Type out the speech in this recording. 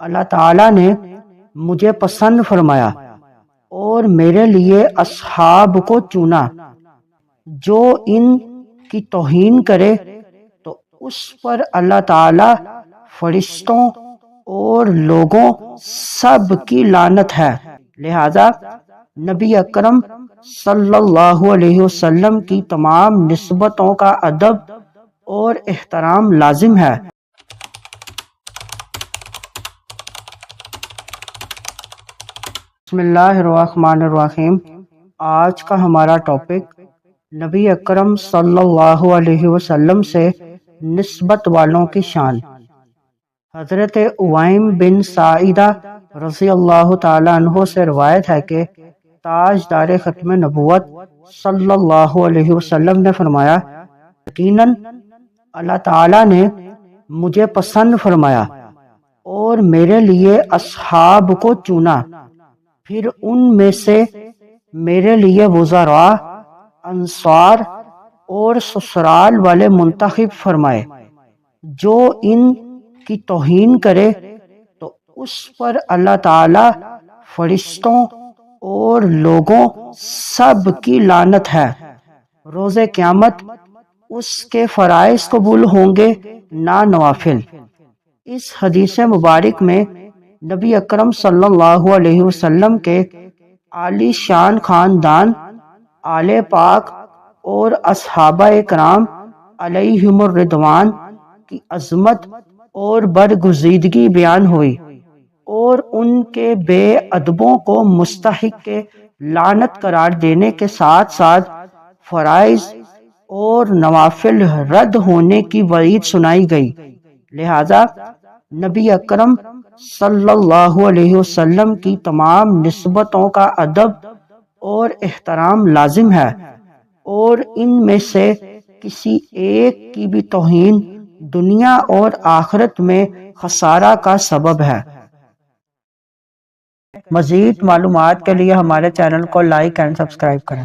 اللہ تعالیٰ نے مجھے پسند فرمایا اور میرے لیے اصحاب کو چنا۔ جو ان کی توہین کرے تو اس پر اللہ تعالیٰ، فرشتوں اور لوگوں سب کی لعنت ہے۔ لہذا نبی اکرم صلی اللہ علیہ وسلم کی تمام نسبتوں کا ادب اور احترام لازم ہے۔ بسم اللہ الرحمن الرحیم۔ آج کا ہمارا ٹاپک نبی اکرم صلی اللہ علیہ وسلم سے نسبت والوں کی شان۔ حضرت اوائم بن سعیدہ رضی اللہ تعالی عنہ سے روایت ہے کہ تاجدار ختم نبوت صلی اللہ علیہ وسلم نے فرمایا، یقیناً اللہ تعالیٰ نے مجھے پسند فرمایا اور میرے لیے اصحاب کو چنا، پھر ان میں سے میرے لیے وزراء، انصار اور سسرال والے منتخب فرمائے۔ جو ان کی توہین کرے تو اس پر اللہ تعالیٰ، فرشتوں اور لوگوں سب کی لعنت ہے۔ روز قیامت اس کے فرائض قبول ہوں گے نہ نوافل۔ اس حدیث مبارک میں نبی اکرم صلی اللہ علیہ وسلم کے عالی شان خاندان، آل پاک اور اصحابہ کرام علیہم الرضوان کی عظمت اور برگزیدگی بیان ہوئی اور ان کے بے ادبوں کو مستحق لعنت قرار دینے کے ساتھ ساتھ فرائض اور نوافل رد ہونے کی وعید سنائی گئی۔ لہذا نبی اکرم صلی اللہ علیہ وسلم کی تمام نسبتوں کا ادب اور احترام لازم ہے، اور ان میں سے کسی ایک کی بھی توہین دنیا اور آخرت میں خسارہ کا سبب ہے۔ مزید معلومات کے لیے ہمارے چینل کو لائک اینڈ سبسکرائب کریں۔